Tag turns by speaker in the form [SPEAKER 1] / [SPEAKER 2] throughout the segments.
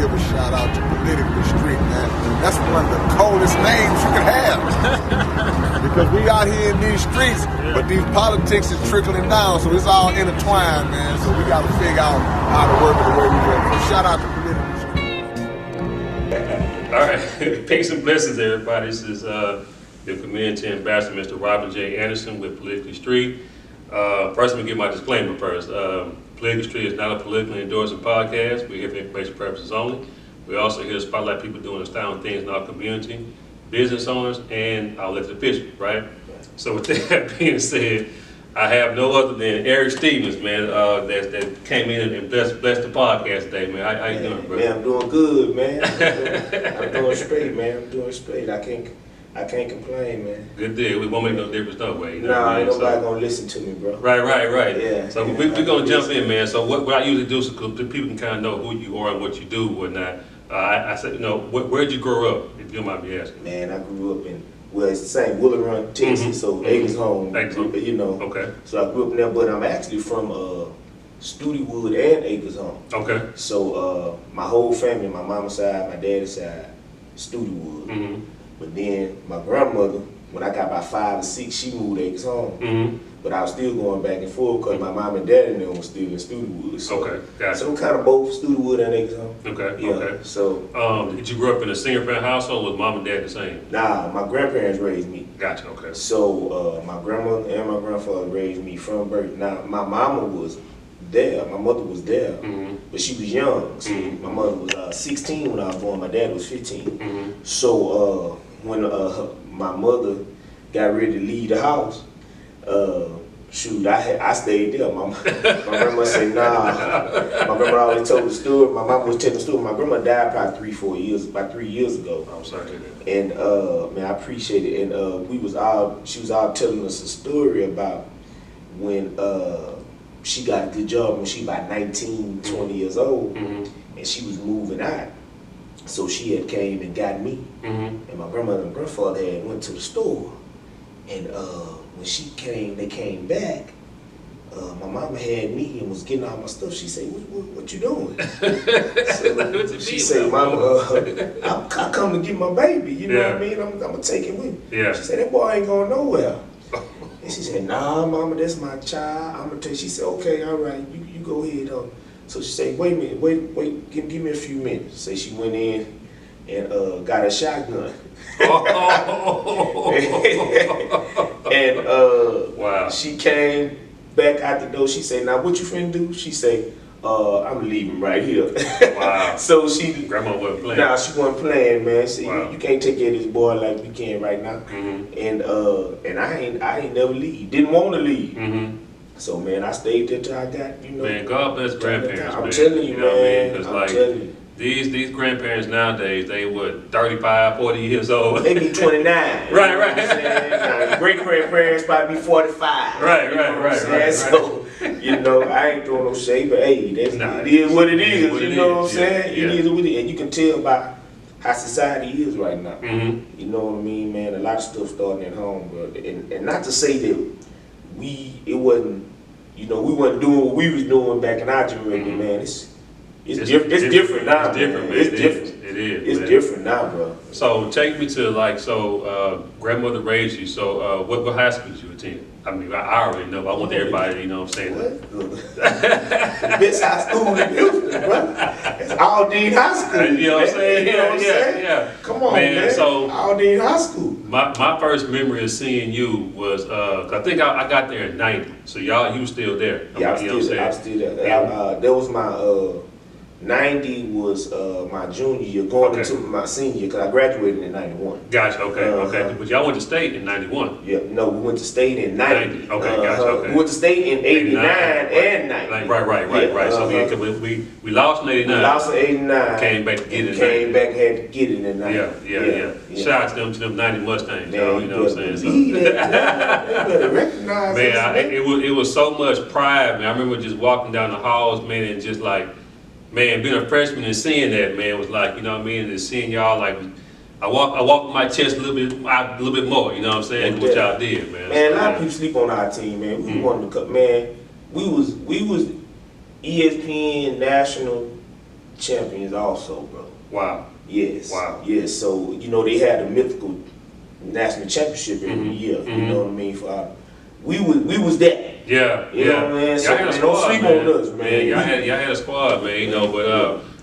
[SPEAKER 1] give a shout out to Politically Street, man. That's one of the coldest names you can have. Because we out here in these streets, but these politics is trickling down, so it's all intertwined, man. So we got to figure out how to work it the way we work. So shout out to Politically Street.
[SPEAKER 2] All right, peace and blessings, everybody. This is your community ambassador, Mr. Robert J. Anderson with Politically Street. First, let me give my disclaimer first. Politically Street is not a politically endorsing podcast. We're here for information purposes only. We're also here to spotlight people doing astounding things in our community, business owners, and our elected officials, right? So with that being said, I have no other than Eric Stevens, man, that came in and blessed the podcast today, man. How you doing, bro?
[SPEAKER 3] Man, I'm doing good, man. I'm doing straight, man. I'm doing straight. I can't complain, man.
[SPEAKER 2] Good deal. We won't make no difference no way. You know
[SPEAKER 3] nah, ain't nobody
[SPEAKER 2] so,
[SPEAKER 3] gonna listen to me, bro.
[SPEAKER 2] Right.
[SPEAKER 3] Yeah.
[SPEAKER 2] So we're gonna jump in, man. So what I usually do is so people can kind of know who you are and what you do and whatnot. I said, you know, where'd you grow up, if you don't mind me asking?
[SPEAKER 3] Man, I grew up in, well, it's the same, Willow Run, Texas, so Acres Home, you know.
[SPEAKER 2] Okay.
[SPEAKER 3] So I grew up in there, but I'm actually from Studewood and Acres Home.
[SPEAKER 2] Okay.
[SPEAKER 3] So my whole family, my mama's side, my daddy's side, Studewood.
[SPEAKER 2] Mm-hmm.
[SPEAKER 3] But then my grandmother, when I got about 5 or 6, she moved to Acres Home. Mm-hmm. But I was still going back and forth because my mom and dad and them was still in Studewood. So,
[SPEAKER 2] okay, gotcha.
[SPEAKER 3] So kind of both Studewood and Acres Home.
[SPEAKER 2] Okay,
[SPEAKER 3] yeah.
[SPEAKER 2] okay.
[SPEAKER 3] So,
[SPEAKER 2] did you grow up in a single parent household, or was mom and dad the same?
[SPEAKER 3] Nah, my grandparents raised me.
[SPEAKER 2] Gotcha, okay.
[SPEAKER 3] So my grandmother and my grandfather raised me from birth. Now, my mama was there, my mother was there, but she was young. So my mother was 16 when I was born, my dad was 15. So when my mother got ready to leave the house, shoot, I stayed there. My grandma said, nah. My grandma always told the story. My mom was telling the story. My grandma died probably about 3 years ago.
[SPEAKER 2] I'm sorry.
[SPEAKER 3] And man, I appreciate it. And she was out telling us a story about when she got a good job when she about 19, 20 years old, and she was moving out. So she had came and got me, and my grandmother and grandfather had went to the store, and when they came back. My mama had me and was getting all my stuff. She said, "What you doing?" So she said, "Mama, I come to get my baby. You know what I mean? I'm gonna take it with me."
[SPEAKER 2] Yeah.
[SPEAKER 3] She said, "That boy ain't going nowhere." And she said, "Nah, Mama, that's my child. I'm gonna take." She said, "Okay, all right, you go ahead." So she said, "Wait a minute, wait, give me a few minutes." So she went in and got a shotgun. And
[SPEAKER 2] wow.
[SPEAKER 3] She came back out the door. She said, "Now what you finna do?" She said, "I'm leaving right here."
[SPEAKER 2] Wow.
[SPEAKER 3] So
[SPEAKER 2] grandma wasn't playing.
[SPEAKER 3] Nah, she wasn't playing, man. She,
[SPEAKER 2] wow.
[SPEAKER 3] you can't take care of this boy like we can right now. And I ain't never leave. Didn't want to leave. So man, I stayed there till I got, you know.
[SPEAKER 2] Man, God bless grandparents.
[SPEAKER 3] I'm telling you, man.
[SPEAKER 2] I'm telling you. These grandparents nowadays, they what, 35, 40 years old?
[SPEAKER 3] They be 29.
[SPEAKER 2] Right.
[SPEAKER 3] You know what I'm saying? Great-grandparents probably be 45.
[SPEAKER 2] Right.
[SPEAKER 3] So, you know, I ain't throwing no shade, but hey, it is what it is. You know what I'm saying? It is what it is. And you can tell by how society is right now. You know what I mean, man? A lot of stuff starting at home, bro. And not to say that we wasn't doing what we was doing back in our generation, man. It's different now.
[SPEAKER 2] It's different, man.
[SPEAKER 3] It's different.
[SPEAKER 2] It is.
[SPEAKER 3] It's different now, bro.
[SPEAKER 2] So take me to grandmother raised you. So what high school did you attend? I mean, I already know, but I want everybody, you know what I'm saying?
[SPEAKER 3] What? The best high school in Houston, bro. It's Aldine High School.
[SPEAKER 2] You know what I'm saying?
[SPEAKER 3] You know what I'm saying?
[SPEAKER 2] Yeah.
[SPEAKER 3] Come on, man.
[SPEAKER 2] So
[SPEAKER 3] Aldine High School.
[SPEAKER 2] My first memory of seeing you was, cause I think I got there in 90. So you were still there.
[SPEAKER 3] Yeah, I was still there. Yeah. That was my 90 was my junior year, going into my senior year, because I graduated in 91.
[SPEAKER 2] Gotcha, okay. But y'all went to state in 91.
[SPEAKER 3] Yeah, no, we went to state in 90.
[SPEAKER 2] Okay, gotcha, okay.
[SPEAKER 3] We went to state in 89 and 90.
[SPEAKER 2] Right. So we lost in 89.
[SPEAKER 3] We lost in 89.
[SPEAKER 2] Came back to get it in 90.
[SPEAKER 3] Came back and had to get it in 90.
[SPEAKER 2] Yeah. Shout out to them 90 Mustangs, y'all, you know what I'm saying? So,
[SPEAKER 3] they better recognize
[SPEAKER 2] man, it was so much pride, man. I remember just walking down the halls, man, and just like, man, being a freshman and seeing that, man, was like, you know what I mean, and seeing y'all, like, I walked my chest a little bit more, you know what I'm saying, what y'all did, man.
[SPEAKER 3] Man, a lot of people sleep on our team, man. We wanted to cut, man. We was ESPN national champions also, bro.
[SPEAKER 2] Wow.
[SPEAKER 3] Yes.
[SPEAKER 2] Wow.
[SPEAKER 3] Yes. So you know they had a mythical national championship every year. You know what I mean? For we was that.
[SPEAKER 2] Yeah.
[SPEAKER 3] You know what I mean? So
[SPEAKER 2] Y'all had a
[SPEAKER 3] man,
[SPEAKER 2] squad,
[SPEAKER 3] don't sleep
[SPEAKER 2] man.
[SPEAKER 3] on us, man.
[SPEAKER 2] Y'all had a squad, man. You know, but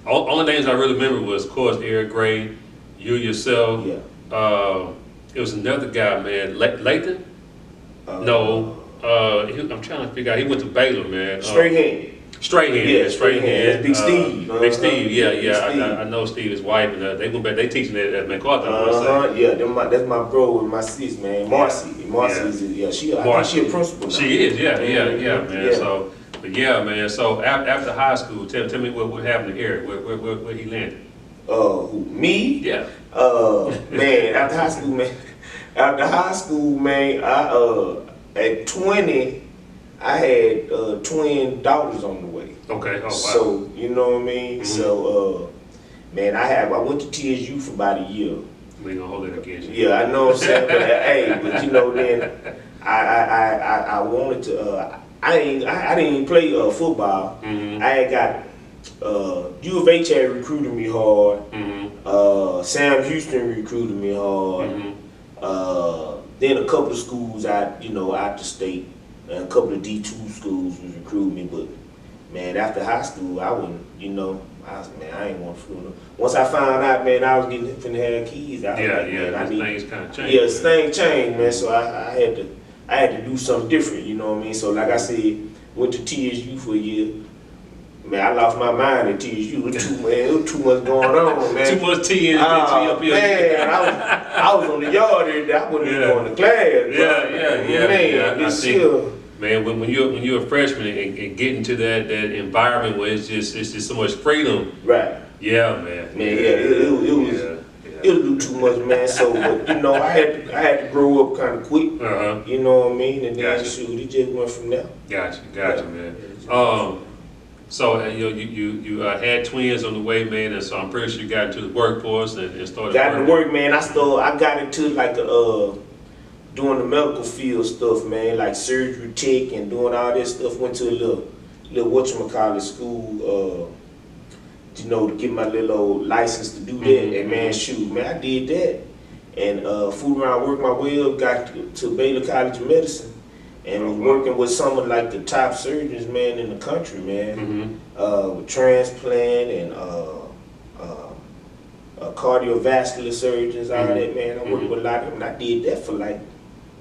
[SPEAKER 2] only names I really remember was, of course, Eric Gray, you yourself.
[SPEAKER 3] Yeah.
[SPEAKER 2] It was another guy, man, Lathan. No. I'm trying to figure out. He went to Baylor, man.
[SPEAKER 3] Straight hand.
[SPEAKER 2] Straight hand.
[SPEAKER 3] Yeah,
[SPEAKER 2] straight hand.
[SPEAKER 3] Big Steve.
[SPEAKER 2] Big Steve. Yeah.
[SPEAKER 3] Big Steve.
[SPEAKER 2] I know Steve, his wife, and they went back. They teaching at MacArthur.
[SPEAKER 3] Yeah, that's my bro and my sis, man. Marcy. Marcy is she a principal now.
[SPEAKER 2] She is, yeah, man.
[SPEAKER 3] Yeah.
[SPEAKER 2] So, but yeah, man. So after high school, tell me what happened to Eric. Where he landed?
[SPEAKER 3] Me?
[SPEAKER 2] Yeah.
[SPEAKER 3] Man, after high school, man, I at 20, I had twin daughters on the way.
[SPEAKER 2] Okay. Oh wow.
[SPEAKER 3] So you know what I mean. So man, I went to TSU for about a year.
[SPEAKER 2] We ain't gonna hold it against you.
[SPEAKER 3] Yeah, I know what I'm saying. But hey, but you know, then I wanted to. I didn't even play football. I had got U of H had recruited me hard. Sam Houston recruited me hard. Then a couple of schools out the state, and a couple of D2 schools was recruiting me. But man, after high school, I wouldn't. I ain't want to flew. Once I found out, man, I was finna have kids.
[SPEAKER 2] Things kind of changed.
[SPEAKER 3] Yeah, things changed, man. So I had to do something different. You know what I mean? So like I said, went to TSU for a year. Man, I lost my mind at TSU. It was too much going on, man.
[SPEAKER 2] Too much tea up here.
[SPEAKER 3] Man, I was on the yard every day. I wasn't even going to class.
[SPEAKER 2] Man, when you're a freshman and get into that environment where it's just so much freedom.
[SPEAKER 3] Right.
[SPEAKER 2] Yeah, man.
[SPEAKER 3] It was a little too much, man. So, but I had to grow up kind of quick. You know what I mean? And then it just went from there.
[SPEAKER 2] Gotcha, man. So you had twins on the way, man, and so I'm pretty sure you got into the workforce and started.
[SPEAKER 3] Got into work, man. I got into like doing the medical field stuff, man, like surgery tech and doing all this stuff. Went to a little whatchamacallit school, to get my little old license to do that. And man, shoot, man, I did that. And fooled around, worked my way up, got to Baylor College of Medicine, and was working with some of like the top surgeons, man, in the country, man, with transplant and cardiovascular surgeons, all that, man. I worked with a lot of them, and I did that for like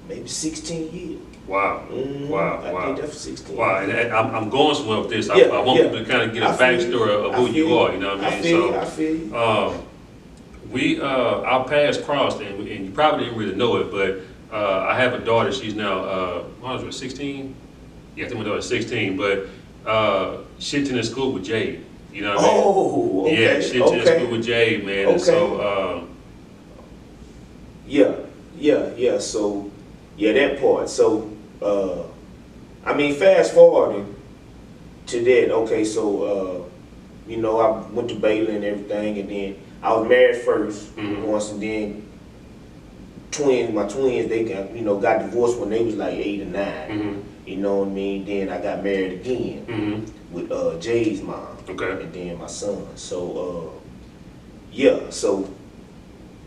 [SPEAKER 3] maybe 16 years.
[SPEAKER 2] Wow. Wow.
[SPEAKER 3] I did that for 16 years.
[SPEAKER 2] Wow. And I'm going somewhere with this. I want people to kind of get a backstory of who you are, you know what I mean?
[SPEAKER 3] I feel you.
[SPEAKER 2] Our paths crossed, and you probably didn't really know it, but I have a daughter. She's now, 16? Yeah, I think my daughter's 16, but she attended school with Jade. You know what I mean?
[SPEAKER 3] Oh, okay.
[SPEAKER 2] Yeah, she attended school with Jade, man.
[SPEAKER 3] Okay.
[SPEAKER 2] And so,
[SPEAKER 3] So, that part. So, fast forwarding to that. Okay, so, I went to Baylor and everything, and then I was married first once, and then my twins, they got divorced when they was like 8 or 9. You know what I mean? Then I got married again with Jay's mom.
[SPEAKER 2] Okay.
[SPEAKER 3] And then my son. So so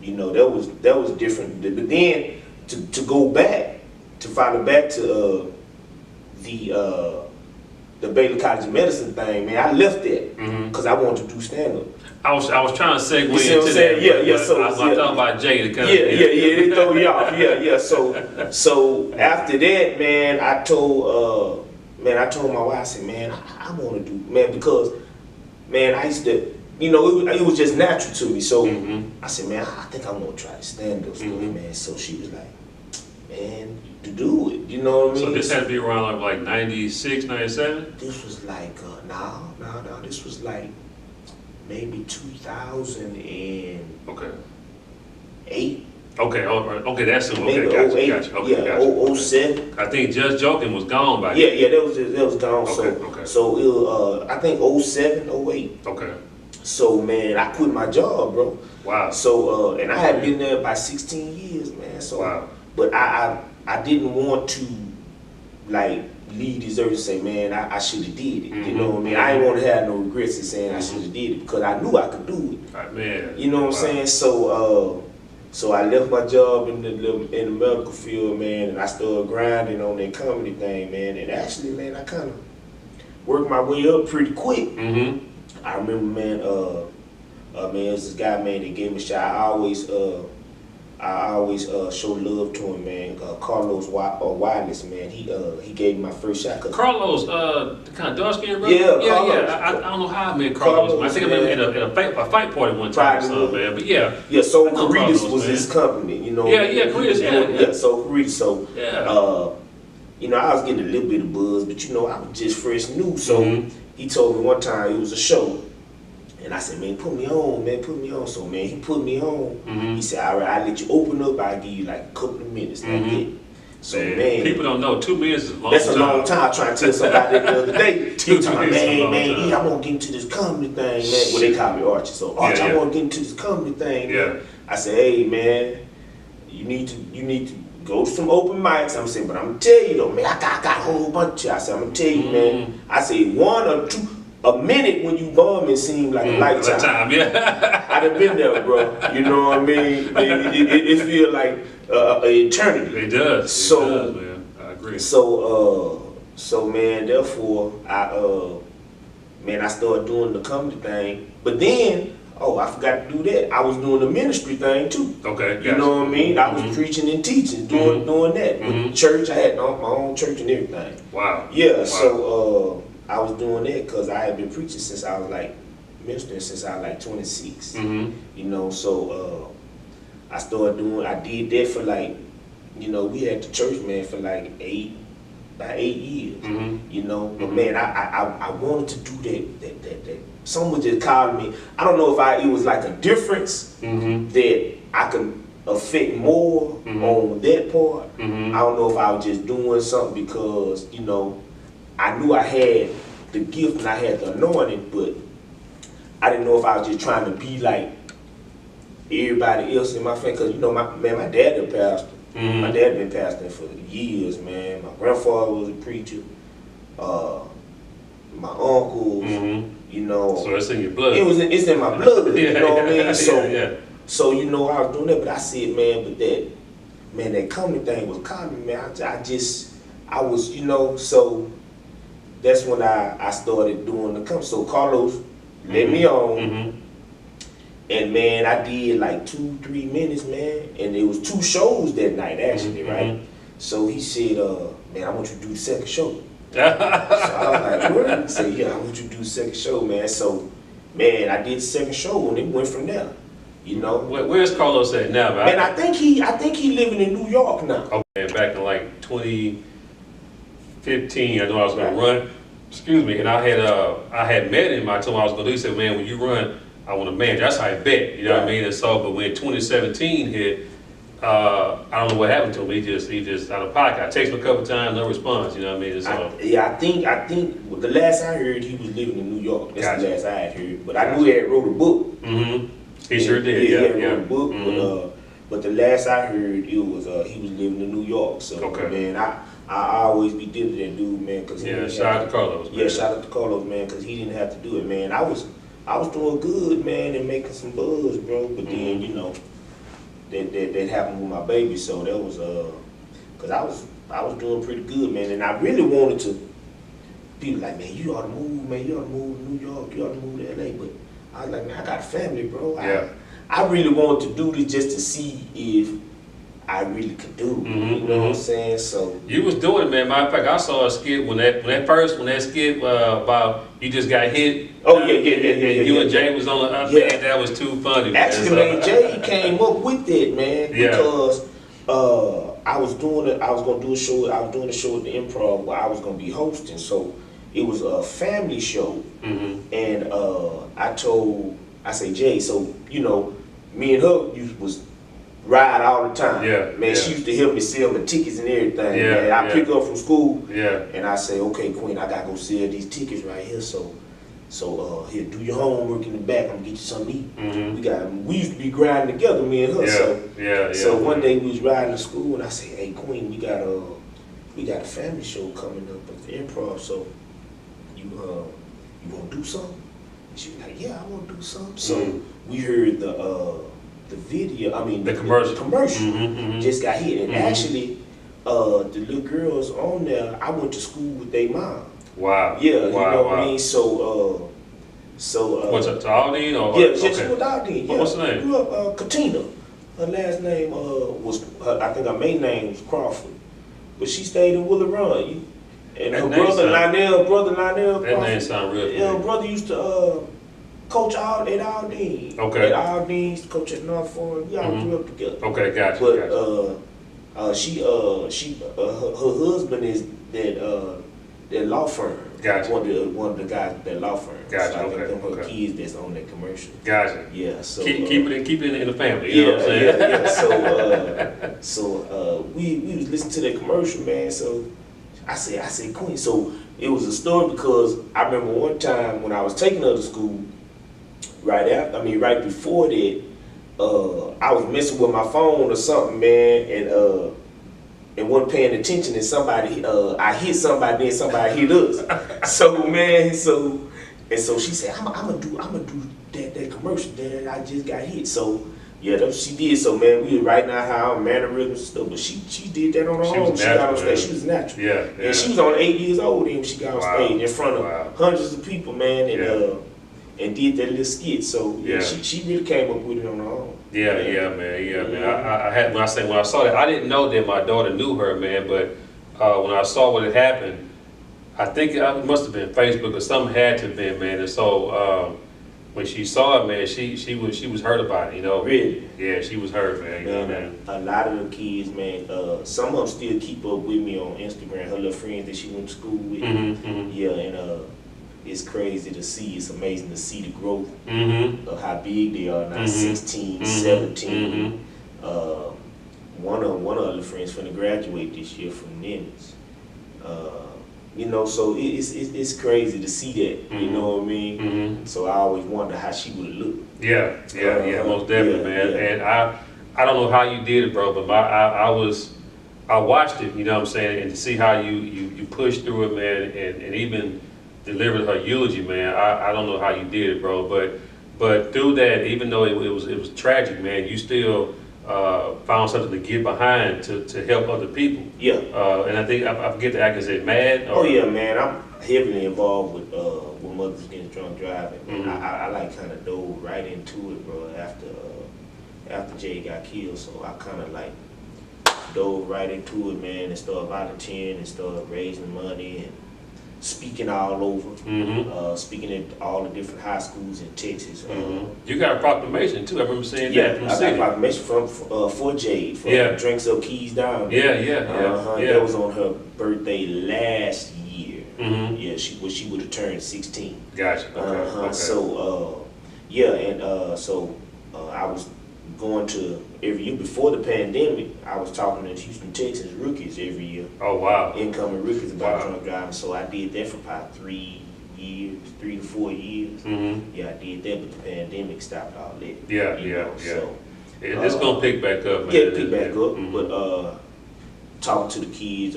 [SPEAKER 3] that was different. But then to go back, to follow back to the Baylor College of Medicine thing, man, I left that because I wanted to do stand up.
[SPEAKER 2] I was trying to segue
[SPEAKER 3] into
[SPEAKER 2] that.
[SPEAKER 3] Yeah. So
[SPEAKER 2] I was talking about Jay to kind of.
[SPEAKER 3] They throw you off. Yeah. So after that, man, I told my wife, I said, man, I want to do, man, because, man, I used to, it was just natural to me. So I said, man, I think I want to try to stand up stuff, man. So she was like, man, to do it, you know what I mean?
[SPEAKER 2] So this had to be around like 96, 97?
[SPEAKER 3] This was like, no, this was like maybe 2008.
[SPEAKER 2] Okay, all right. Okay, that's soon.
[SPEAKER 3] Maybe
[SPEAKER 2] Okay, gotcha. Okay, gotcha.
[SPEAKER 3] 07.
[SPEAKER 2] I think Just Joking was gone by then.
[SPEAKER 3] Yeah, that was gone.
[SPEAKER 2] Okay.
[SPEAKER 3] So it was, I think 07, 08.
[SPEAKER 2] Okay.
[SPEAKER 3] So man, I quit my job, bro.
[SPEAKER 2] Wow.
[SPEAKER 3] So and I had been there about 16 years, man. So
[SPEAKER 2] wow.
[SPEAKER 3] But I didn't want to, like, leave this earth and say, man, I should have did it. You know what I mean? I ain't want to have no regrets in saying I should have did it because I knew I could do it.
[SPEAKER 2] Right, man.
[SPEAKER 3] You know what I'm saying? So I left my job in the medical field, man, and I started grinding on that comedy thing, man. And actually, man, I kind of worked my way up pretty quick. I remember, man, there's this guy, man, that gave me a shot. I always show love to him, man. Carlos Wireless, man. He gave me my first shot.
[SPEAKER 2] Carlos, the kind of dark skinned brother.
[SPEAKER 3] Yeah, Carlos.
[SPEAKER 2] I don't know how I met Carlos. I think I met him in a fight party one time or something, man. But yeah.
[SPEAKER 3] Yeah, so Caritas was his company, you know.
[SPEAKER 2] Yeah, Caritas, yeah.
[SPEAKER 3] So Caritas, so you know, I was getting a little bit of buzz, but you know, I was just fresh new. So he told me one time it was a show. And I said, man, put me on, man, put me on. So, man, he put me on. He said, all right, I'll let you open up. I'll give you like a couple of minutes. Like that. So, man.
[SPEAKER 2] People don't know. 2 minutes is a long time.
[SPEAKER 3] That's a long time. I tried to tell somebody that the other day. He was talking, man, I want to get into this comedy thing, man. Well, they call me Archie. So, Archie, I want to get into this comedy thing, man. I said, hey, man, you need to go to some open mics. I'm saying, but I'm going to tell you, though, man, I got a whole bunch of you. I said, I'm going to tell you, man. I said, 1 or 2. A minute when you bumming seemed like a lifetime.
[SPEAKER 2] Yeah.
[SPEAKER 3] I done been there, bro. You know what I mean? It feels like an eternity.
[SPEAKER 2] It does.
[SPEAKER 3] So,
[SPEAKER 2] it does, man. I agree.
[SPEAKER 3] So man, therefore, I started doing the comedy thing. But then, I forgot to do that. I was doing the ministry thing too.
[SPEAKER 2] Okay.
[SPEAKER 3] You know what I mean? I was preaching and teaching, doing that. With church, I had my own church and everything.
[SPEAKER 2] Wow.
[SPEAKER 3] Yeah.
[SPEAKER 2] Wow.
[SPEAKER 3] So. I was doing that because I had been preaching since I was ministering since I was like 26. You know, so I did that for we had the church, man, for about 8 years. You know, but man, I wanted to do that. Someone just called me. I don't know if it was like a difference that I could affect more on that part. I don't know if I was just doing something because, you know, I knew I had the gift and I had the anointing, but I didn't know if I was just trying to be like everybody else in my family. Because, you know, my dad a pastor. My dad been pastoring for years, man. My grandfather was a preacher. My uncles, you know.
[SPEAKER 2] So it's in your blood.
[SPEAKER 3] It's in my blood, you know what I mean?
[SPEAKER 2] So,
[SPEAKER 3] so, you know, I was doing that, but I said, man, that comedy thing was comedy, man. I was, you know, so that's when I started doing the comedy. So Carlos let me on, and man, I did like 2-3 minutes, man, and it was 2 shows that night actually, right? So he said, man, I want you to do the second show. So I was like, what? He said, yeah, I want you to do the second show, man. So, man, I did the second show, and it went from there. You know.
[SPEAKER 2] Where's Carlos at now, man?
[SPEAKER 3] And I think he living in New York now.
[SPEAKER 2] Okay, back in like 2015, I know I was gonna run. Excuse me, and I had met him. I told him I was gonna do. He said, "Man, when you run, I want to manage." That's how I bet. You know what I mean? And so, but when 2017 hit, I don't know what happened to him. He just out of pocket. I texted him a couple times, no response. You know what I mean? So,
[SPEAKER 3] I think the last I heard, he was living in New York. That's the last I had heard. But I knew he had wrote a book.
[SPEAKER 2] He sure did.
[SPEAKER 3] He had wrote a book. But the last I heard, it was he was living in New York. So man, I always be dealing with that dude, man. Cause
[SPEAKER 2] shout out to Carlos. Man.
[SPEAKER 3] Yeah, shout out to Carlos, man, because he didn't have to do it, man. I was doing good, man, and making some buzz, bro. But then, you know, that happened with my baby, so that was cause I was doing pretty good, man, and I really wanted to. People like, man, you ought to move, man. You ought to move to New York. You ought to move to LA. But I was like, man, I got a family, bro. I really wanted to do this just to see if I really could do. You know what I'm saying? So
[SPEAKER 2] you was doing it, man. Matter of fact, I saw a skit when that skit about you just got hit.
[SPEAKER 3] Oh yeah.
[SPEAKER 2] You and Jay was on the up, man. That was too funny.
[SPEAKER 3] Actually, man, Jay came up with that, man, because I was doing a show at the Improv where I was gonna be hosting. So it was a family show, and I say, Jay, so you know, me and her was ride all the time. Man, she used to help me sell my tickets and everything. Man. I pick up from school, and I say, okay, Queen, I gotta go sell these tickets right here. So here, do your homework in the back. I'm gonna get you something to eat. We used to be grinding together, me and her. So one day we was riding to school, and I said, hey, Queen, we got we got a family show coming up at the Improv, so you want to do something? And she was like, yeah, I want to do something. So we heard the video, I mean,
[SPEAKER 2] the commercial.
[SPEAKER 3] Just got hit. And actually, the little girls on there, I went to school with their mom.
[SPEAKER 2] Wow.
[SPEAKER 3] Yeah,
[SPEAKER 2] wow,
[SPEAKER 3] you know what
[SPEAKER 2] wow.
[SPEAKER 3] I mean? So
[SPEAKER 2] what's up, to Aldine? Or,
[SPEAKER 3] yeah,
[SPEAKER 2] okay.
[SPEAKER 3] she was Aldine. Yeah.
[SPEAKER 2] What's her name?
[SPEAKER 3] Grew up, Katina. Her last name was, I think her main name was Crawford. But she stayed in Willow Run. And her brother Lionel Crawford.
[SPEAKER 2] That name sound real
[SPEAKER 3] Yeah, her
[SPEAKER 2] familiar.
[SPEAKER 3] brother used to coach at Aldine.
[SPEAKER 2] Okay.
[SPEAKER 3] At Aldine, used to coach at North Forest. We all grew up together.
[SPEAKER 2] Okay, gotcha.
[SPEAKER 3] But
[SPEAKER 2] gotcha.
[SPEAKER 3] her husband is that law firm.
[SPEAKER 2] Gotcha.
[SPEAKER 3] One of the guys at that law firm.
[SPEAKER 2] Gotcha,
[SPEAKER 3] So I think
[SPEAKER 2] okay,
[SPEAKER 3] them her
[SPEAKER 2] okay.
[SPEAKER 3] kids that's on that commercial.
[SPEAKER 2] Gotcha.
[SPEAKER 3] Yeah. So
[SPEAKER 2] Keep it in the family. You know what I'm saying?
[SPEAKER 3] Yeah. So we was listening to that commercial, man. So I said Queen. So it was a story because I remember one time when I was taking her to school. Right before that, I was messing with my phone or something, man, and wasn't paying attention, and somebody, I hit somebody, then somebody hit us. So man, so she said, I'm gonna do that commercial that I just got hit. So yeah, that's what she did. So man, we right now how mannerisms and stuff, but she did that on her own. She got on stage. She was natural.
[SPEAKER 2] Yeah.
[SPEAKER 3] And she was only 8 years old when she got on stage in front of hundreds of people, man, and did that little skit. So yeah, she really came up with it on her own.
[SPEAKER 2] Yeah, man. I had when I saw that, I didn't know that my daughter knew her, man. But when I saw what had happened, I think it must have been Facebook or something had to have been, man. And so when she saw it, man, she was hurt about it, you know.
[SPEAKER 3] Really?
[SPEAKER 2] Yeah, she was hurt, man. You know, man.
[SPEAKER 3] A lot of the kids, man, some of them still keep up with me on Instagram. Her little friends that she went to school with. Yeah, and it's crazy to see. It's amazing to see the growth of how big they are now. 16, 17. One of her little friends finna graduate this year from Nimitz. You know, so it's crazy to see that. You know what I mean? So I always wonder how she would look.
[SPEAKER 2] Yeah, most definitely, man. Yeah. And I don't know how you did it, bro, but I watched it. You know what I'm saying, and to see how you pushed through it, man, and even delivered her eulogy, man. I don't know how you did it, bro, but through that, even though it was tragic, man, you still found something to get behind to help other people. Yeah. And I think I forget the actor said MAD.
[SPEAKER 3] Oh yeah, man. I'm heavily involved with mothers against drunk driving. I like kind of dove right into it, bro. After Jay got killed, so I kind of like dove right into it, man, and started volunteering and started raising money and speaking all over, speaking at all the different high schools in Texas.
[SPEAKER 2] You got a proclamation too. I remember saying
[SPEAKER 3] that.
[SPEAKER 2] From
[SPEAKER 3] I got a proclamation for Jade for Drinks Up Keys Down. That was on her birthday last year. Yeah, she would have turned 16.
[SPEAKER 2] Gotcha. Okay.
[SPEAKER 3] So so I was going to every year before the pandemic. I was talking to Houston, Texas rookies every year.
[SPEAKER 2] Oh wow!
[SPEAKER 3] Incoming rookies about drunk driving. So I did that for about 3 to 4 years. Yeah, I did that, but the pandemic stopped all that.
[SPEAKER 2] Yeah.
[SPEAKER 3] So
[SPEAKER 2] it's gonna pick back up, man.
[SPEAKER 3] Yeah, pick back up. But talking to the kids,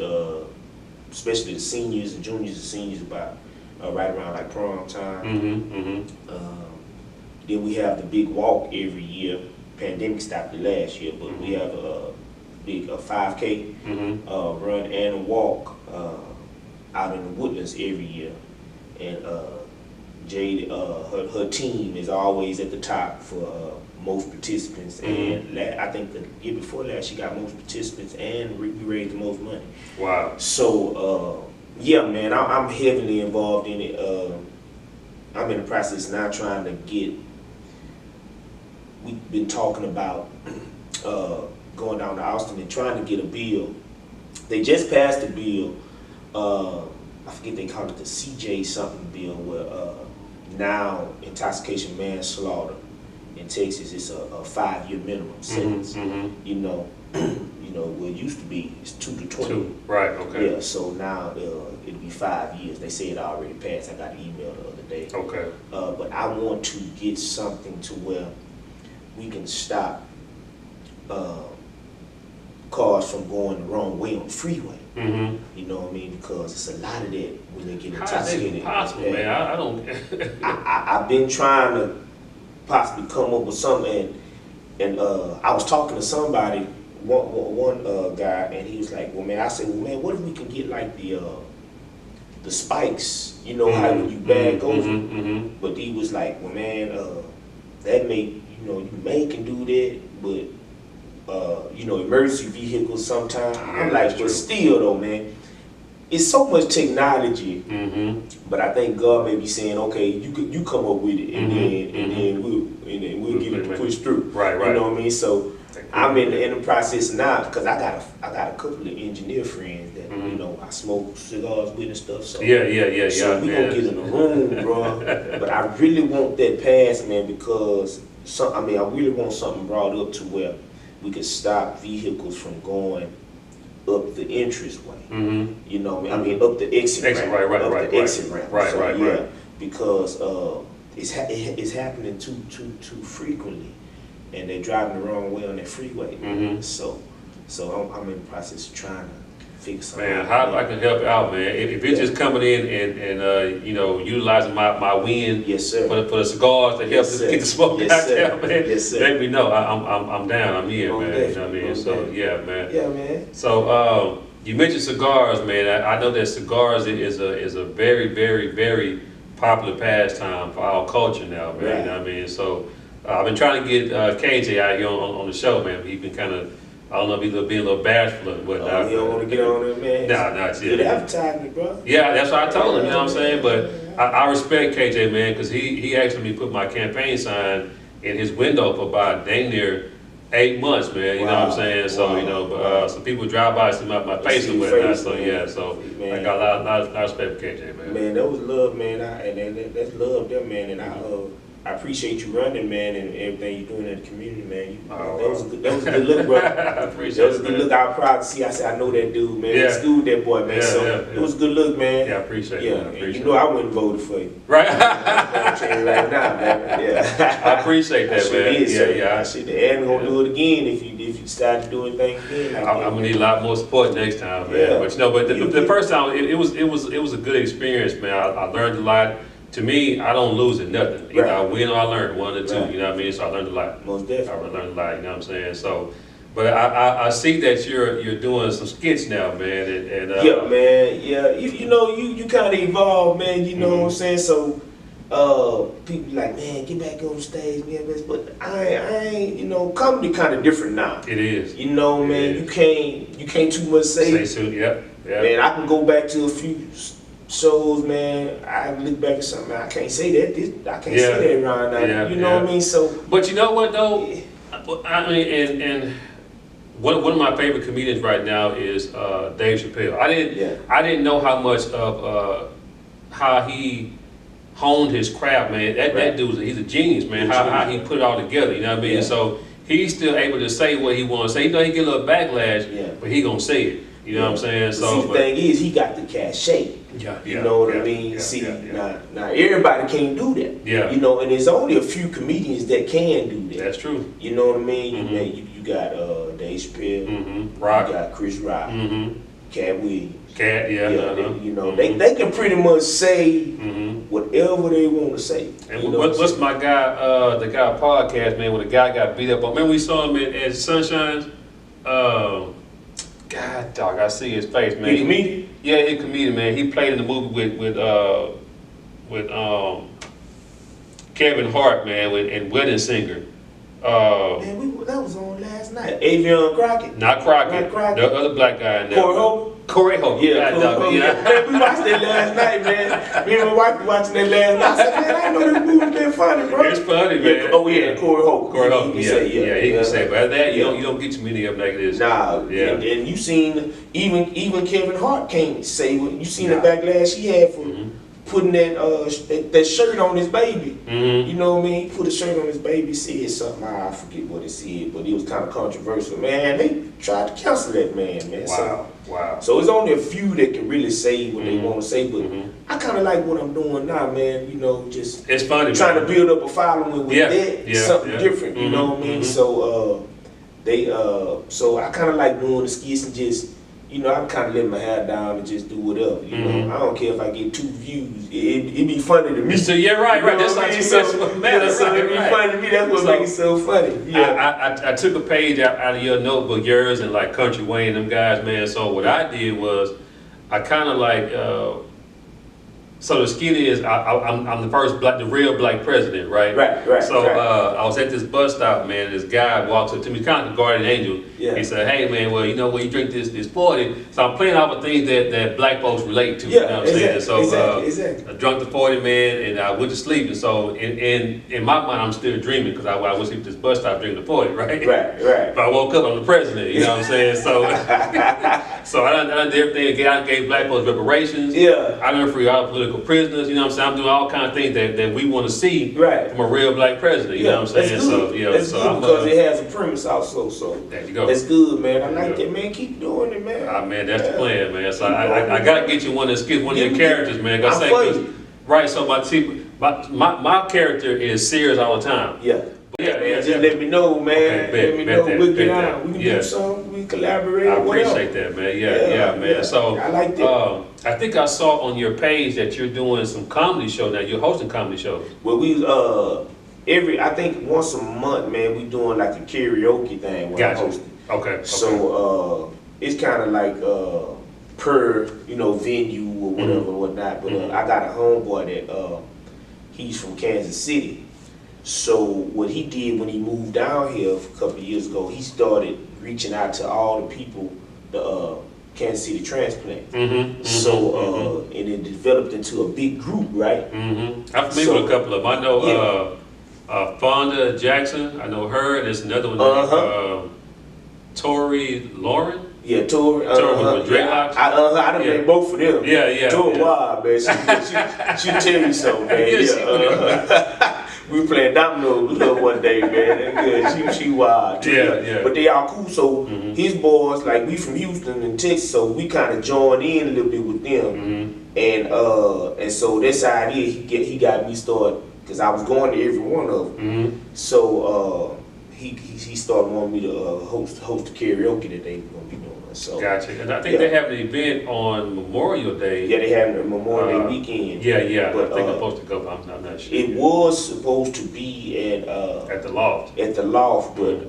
[SPEAKER 3] especially the seniors and juniors and seniors about right around like prom time. Then we have the big walk every year. Pandemic stopped it last year, but we have a big 5K run and a walk out in the Woodlands every year, and Jade, her team is always at the top for most participants. And I think the year before last, she got most participants, and we raised the most money.
[SPEAKER 2] Wow!
[SPEAKER 3] So yeah, man, I'm heavily involved in it. I'm in the process now trying to get. We've been talking about going down to Austin and trying to get a bill. They just passed a bill. I forget they call it the CJ something bill, where now intoxication manslaughter in Texas is a 5-year minimum sentence. You know, what it used to be is 2 to 20.
[SPEAKER 2] 2, right? Okay.
[SPEAKER 3] Yeah. So now it'll be 5 years. They say it already passed. I got an email the other day.
[SPEAKER 2] Okay.
[SPEAKER 3] But I want to get something to where we can stop cars from going the wrong way on the freeway.
[SPEAKER 2] Mm-hmm.
[SPEAKER 3] You know what I mean? Because it's a lot of that when they get
[SPEAKER 2] How is that
[SPEAKER 3] intoxicated.
[SPEAKER 2] possible,
[SPEAKER 3] Yeah.
[SPEAKER 2] man? I don't.
[SPEAKER 3] I've been trying to possibly come up with something, and I was talking to somebody, one guy, and he was like, "Well, man," I said, "Well, man, what if we can get like the spikes? You know how when you bag over?" But he was like, "Well, man, that you may can do that, but." Emergency vehicles sometimes.
[SPEAKER 2] Yeah,
[SPEAKER 3] I'm like, but
[SPEAKER 2] true.
[SPEAKER 3] still though, man, it's so much technology. But I think God may be saying, okay, you come up with it, and then we'll give it to push through.
[SPEAKER 2] Right.
[SPEAKER 3] You know what I mean? So I'm in the process now because I got a couple of engineer friends that I smoke cigars with and stuff. So
[SPEAKER 2] Yeah.
[SPEAKER 3] So we gonna get in the room, bro. But I really want that passed, man, because I really want something brought up to where we could stop vehicles from going up the entranceway. You know what I mean? Up the exit ramp. Right. Exit ramp. Right. Because it's happening too frequently, and they're driving the wrong way on that freeway. So I'm in the process of trying to fix something.
[SPEAKER 2] Man, how I can help out, man? If you're just coming in and utilizing my win
[SPEAKER 3] Yes, sir.
[SPEAKER 2] for the cigars to help
[SPEAKER 3] Yes,
[SPEAKER 2] us
[SPEAKER 3] sir.
[SPEAKER 2] get the smoke
[SPEAKER 3] Yes,
[SPEAKER 2] out
[SPEAKER 3] sir.
[SPEAKER 2] there, man.
[SPEAKER 3] Yes, sir.
[SPEAKER 2] Let me know. I'm down. I'm in,
[SPEAKER 3] On
[SPEAKER 2] man.
[SPEAKER 3] deck.
[SPEAKER 2] You know what I mean?
[SPEAKER 3] On
[SPEAKER 2] So
[SPEAKER 3] deck.
[SPEAKER 2] yeah, man.
[SPEAKER 3] Yeah, man.
[SPEAKER 2] So you mentioned cigars, man. I know that cigars is a very, very, very popular pastime for our culture now, man.
[SPEAKER 3] Right.
[SPEAKER 2] You know what I mean? So I've been trying to get KJ out here on the show, man. He's been kind of, I don't know if he's being a little bashful and whatnot.
[SPEAKER 3] You don't want to get on it, man.
[SPEAKER 2] Nah, not yet.
[SPEAKER 3] Good advertisement, bro.
[SPEAKER 2] Yeah, that's what I told him, you know what I'm saying? But I respect KJ, man, because he actually put my campaign sign in his window for about dang near 8 months, man, you know what I'm saying? So,
[SPEAKER 3] Wow.
[SPEAKER 2] some people drive by, see my face
[SPEAKER 3] See
[SPEAKER 2] and
[SPEAKER 3] your
[SPEAKER 2] whatnot,
[SPEAKER 3] face,
[SPEAKER 2] so
[SPEAKER 3] man.
[SPEAKER 2] yeah, so
[SPEAKER 3] Man.
[SPEAKER 2] I got a lot of respect for KJ, man.
[SPEAKER 3] Man, that was love, man. That's love there, man. And I appreciate you running, man, and everything you're doing in the community, man. That was a good look, bro.
[SPEAKER 2] I
[SPEAKER 3] That
[SPEAKER 2] appreciate
[SPEAKER 3] was a
[SPEAKER 2] it,
[SPEAKER 3] good
[SPEAKER 2] man.
[SPEAKER 3] look. I was proud to see. I said, I know that dude, man.
[SPEAKER 2] Yeah.
[SPEAKER 3] I schooled that boy, man.
[SPEAKER 2] Yeah,
[SPEAKER 3] So
[SPEAKER 2] yeah.
[SPEAKER 3] it was a good look, man.
[SPEAKER 2] Yeah, I appreciate it,
[SPEAKER 3] Yeah,
[SPEAKER 2] man. I
[SPEAKER 3] and
[SPEAKER 2] appreciate
[SPEAKER 3] you know I wouldn't have voted for you.
[SPEAKER 2] Right?
[SPEAKER 3] I'm saying right now, man. Yeah.
[SPEAKER 2] I appreciate that,
[SPEAKER 3] I sure
[SPEAKER 2] man.
[SPEAKER 3] did,
[SPEAKER 2] Yeah,
[SPEAKER 3] sir.
[SPEAKER 2] yeah.
[SPEAKER 3] I should. And gonna do it again if you decide to do anything again. Like
[SPEAKER 2] I'm gonna need a lot more support next time, man.
[SPEAKER 3] Yeah.
[SPEAKER 2] But the first time it was a good experience, man. I learned a lot. To me, I don't lose at nothing. Either I win or I learn, one or two.
[SPEAKER 3] Right.
[SPEAKER 2] You know what I mean? So I learned a lot.
[SPEAKER 3] Most
[SPEAKER 2] I
[SPEAKER 3] definitely.
[SPEAKER 2] learned a lot. You know what I'm saying? So, but I see that you're doing some skits now, man. And
[SPEAKER 3] Yeah, man. Yeah, you kind of evolved, man. You know what I'm saying? So, people like, man, get back on stage, man. But I ain't. Comedy kind of different now.
[SPEAKER 2] it is.
[SPEAKER 3] You know,
[SPEAKER 2] It
[SPEAKER 3] man.
[SPEAKER 2] is.
[SPEAKER 3] You can't too much
[SPEAKER 2] Say
[SPEAKER 3] say.
[SPEAKER 2] soon. Yep.
[SPEAKER 3] Man, I can go back to a few shows, man. I look back at something. Man, I can't say that. I can't say that around now.
[SPEAKER 2] Yeah,
[SPEAKER 3] You know what I mean? So,
[SPEAKER 2] But you know what though? I mean, and one of my favorite comedians right now is Dave Chappelle. I didn't know how much of how he honed his craft, man. That dude, he's a genius, man. How he put it all together. You know what I mean?
[SPEAKER 3] Yeah.
[SPEAKER 2] So he's still able to say what he wants to say. You know, he get a little backlash, but he gonna say it. You know what I'm saying?
[SPEAKER 3] So the thing is, he got the cachet. You know what I mean? Now everybody can't do that.
[SPEAKER 2] Yeah.
[SPEAKER 3] And there's only a few comedians that can do that.
[SPEAKER 2] That's true.
[SPEAKER 3] You know what I mean? You got Dave Chappelle,
[SPEAKER 2] Rock.
[SPEAKER 3] you got Chris Rock, Cat Williams.
[SPEAKER 2] Cat,
[SPEAKER 3] They can pretty much say whatever they want to say.
[SPEAKER 2] And what's my guy, the guy podcast, man, when the guy got beat up on, remember we saw him at Sunshine's? God, dog, I see his face, man.
[SPEAKER 3] He comedian?
[SPEAKER 2] Yeah, he a comedian, man. He played in the movie with Kevin Hart, man, and Wedding Singer.
[SPEAKER 3] Man, that was on last night. Avion Crockett.
[SPEAKER 2] Not Crockett.
[SPEAKER 3] Not Crockett.
[SPEAKER 2] The other black guy in there.
[SPEAKER 3] Corey Hope.
[SPEAKER 2] Corey Hope.
[SPEAKER 3] Yeah,
[SPEAKER 2] God, dog,
[SPEAKER 3] Corey Hope. Man, we watched that last night, man. Me and my wife were watching that last night. I said, man, I know this movie been funny, bro.
[SPEAKER 2] It's funny, man.
[SPEAKER 3] Oh yeah, Corey Hope.
[SPEAKER 2] Corey Hope.
[SPEAKER 3] He can
[SPEAKER 2] He can say, but that you
[SPEAKER 3] Yeah.
[SPEAKER 2] don't get too many of them like this.
[SPEAKER 3] Nah,
[SPEAKER 2] Yeah.
[SPEAKER 3] and you seen even Kevin Hart can't say what you seen the
[SPEAKER 2] Nah.
[SPEAKER 3] backlash he had for putting that shirt on his baby. You know what I mean? He put a shirt on his baby, said something. I forget what it said, but it was kind of controversial. Man, they tried to cancel that man.
[SPEAKER 2] Wow.
[SPEAKER 3] So it's only a few that can really say what they want to say, but I kind of like what I'm doing now, man. Just
[SPEAKER 2] It's funny,
[SPEAKER 3] trying
[SPEAKER 2] man.
[SPEAKER 3] to build up a following with
[SPEAKER 2] Yeah,
[SPEAKER 3] that,
[SPEAKER 2] yeah,
[SPEAKER 3] something
[SPEAKER 2] yeah.
[SPEAKER 3] different. You know what I mean? So They so I kind of like doing the skits and just, you know, I'm kind of letting my hair down and just do whatever. You know, I don't care if I get 2 views. It be funny to me.
[SPEAKER 2] So yeah, right. That's what matters.
[SPEAKER 3] So it be funny to me. That's what makes it so funny. Yeah.
[SPEAKER 2] I took a page out of your notebook, yours and like Country Wayne, them guys, man. So what I did was, I kind of like. So the skit is I'm the first the real black president, right?
[SPEAKER 3] Right.
[SPEAKER 2] So I was at this bus stop, man. This guy walks up to me, kind of the guardian angel.
[SPEAKER 3] Yeah.
[SPEAKER 2] He said, "Hey, man, well, you know, when you drink this 40." So I'm playing all the things that black folks relate to.
[SPEAKER 3] Yeah,
[SPEAKER 2] you know what I'm saying? So
[SPEAKER 3] exactly.
[SPEAKER 2] I drunk the 40, man, and I went to sleep. And so in my mind, I'm still dreaming because I went to sleep at this bus stop drinking the 40, right?
[SPEAKER 3] Right.
[SPEAKER 2] But I woke up, I'm the president. You know what I'm saying? So so I done did everything. I gave black folks reparations.
[SPEAKER 3] Yeah.
[SPEAKER 2] I done free all the political prisoners. You know what I'm saying? I'm doing all kind of things that we want to see
[SPEAKER 3] Right.
[SPEAKER 2] from a real black president. You know what I'm saying?
[SPEAKER 3] That's good.
[SPEAKER 2] So yeah,
[SPEAKER 3] that's
[SPEAKER 2] so
[SPEAKER 3] good
[SPEAKER 2] I'm
[SPEAKER 3] because it has a premise also. So
[SPEAKER 2] there you go.
[SPEAKER 3] that's good, man. I like that, man. Keep doing it, man.
[SPEAKER 2] Man, that's the plan, man. So I gotta get you one of the one of your characters, man.
[SPEAKER 3] I'm funny.
[SPEAKER 2] Right. So my character is serious all the time.
[SPEAKER 3] Yeah.
[SPEAKER 2] Yeah,
[SPEAKER 3] Just let me know, man.
[SPEAKER 2] Okay,
[SPEAKER 3] let me know. We'll get
[SPEAKER 2] that.
[SPEAKER 3] out. We can do something. We collaborate.
[SPEAKER 2] I
[SPEAKER 3] whatever.
[SPEAKER 2] appreciate that, man. Yeah, man.
[SPEAKER 3] Yeah.
[SPEAKER 2] So
[SPEAKER 3] I like that.
[SPEAKER 2] I think I saw on your page that you're doing some comedy show now. You're hosting comedy shows.
[SPEAKER 3] Well, we I think once a month, man, we doing like a karaoke thing when I'm hosting.
[SPEAKER 2] Okay.
[SPEAKER 3] So it's kind of like per venue or whatever and whatnot. But I got a homeboy that he's from Kansas City. So what he did when he moved down here a couple of years ago, he started reaching out to all the people, the Kansas City transplants. And it developed into a big group, right?
[SPEAKER 2] I'm familiar with a couple of them. I know Fonda Jackson. I know her. And there's another one. Tori Lauren.
[SPEAKER 3] Yeah, Tori.
[SPEAKER 2] Tori with dreadlocks.
[SPEAKER 3] I done made both of them.
[SPEAKER 2] Yeah.
[SPEAKER 3] Tori wild, man. She tell you so, man. We were playing dominoes one day, man. Good. She wild.
[SPEAKER 2] Yeah.
[SPEAKER 3] But they all cool. So his boys, like we from Houston and Texas, so we kind of joined in a little bit with them. And so this idea he got me started because I was going to every one of them. So he started wanting me to host the karaoke that they were gonna be doing. So
[SPEAKER 2] gotcha. And I think they have an event on Memorial Day.
[SPEAKER 3] Yeah, they have a Memorial Day weekend.
[SPEAKER 2] Yeah.
[SPEAKER 3] But,
[SPEAKER 2] I think I'm supposed to go. I'm not sure.
[SPEAKER 3] It was supposed to be at
[SPEAKER 2] the loft.
[SPEAKER 3] At the loft, but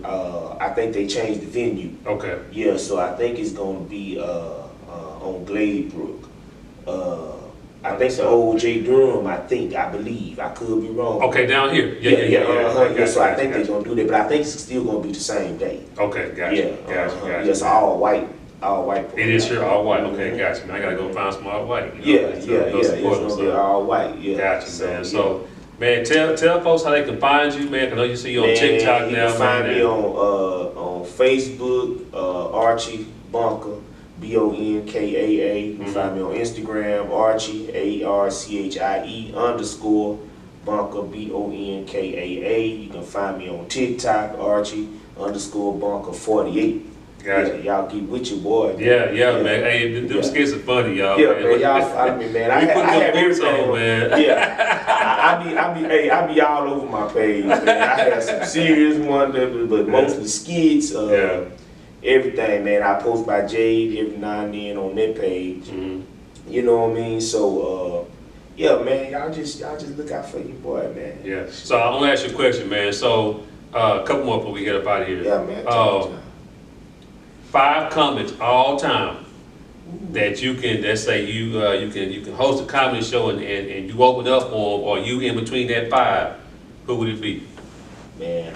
[SPEAKER 3] I think they changed the venue.
[SPEAKER 2] Okay.
[SPEAKER 3] Yeah, so I think it's gonna be on Gladebrook. I think the old J. Durham. I believe. I could be wrong.
[SPEAKER 2] Okay, down here. Yeah.
[SPEAKER 3] So I think they're gonna do that, but I think it's still gonna be the same day.
[SPEAKER 2] Okay, gotcha. Gotcha.
[SPEAKER 3] Yes, all white.
[SPEAKER 2] It is sure all white. Okay, gotcha. Man, I gotta go find some all white.
[SPEAKER 3] It's gonna be all white. Yeah.
[SPEAKER 2] Gotcha, man. So, man, tell folks how they can find you, man. I know you see you on TikTok now.
[SPEAKER 3] You can find me on Facebook, Archie Bonkaa. Bonkaa. You can find me on Instagram, Archie ARCHIE _ Bonkaa BONKAA. You can find me on TikTok, Archie _ Bonkaa 48.
[SPEAKER 2] Gotcha.
[SPEAKER 3] Yeah, y'all keep with your boy.
[SPEAKER 2] Yeah, man. Hey, them skits are funny, y'all.
[SPEAKER 3] Yeah, man. Y'all, I have everything,
[SPEAKER 2] man.
[SPEAKER 3] Yeah, I be all over my page, man. I have some serious ones, but mostly skits. Everything, man. I post by Jade every now and then on that page. You know what I mean? So, yeah, man. Y'all just look out for your boy, man.
[SPEAKER 2] Yeah. So I want to ask you a question, man. So a couple more before we get up out of here.
[SPEAKER 3] Yeah, man.
[SPEAKER 2] 5 comics all time that you can. Let's say you can host a comedy show and you open up for them, or you in between that 5. Who would it be?
[SPEAKER 3] Man,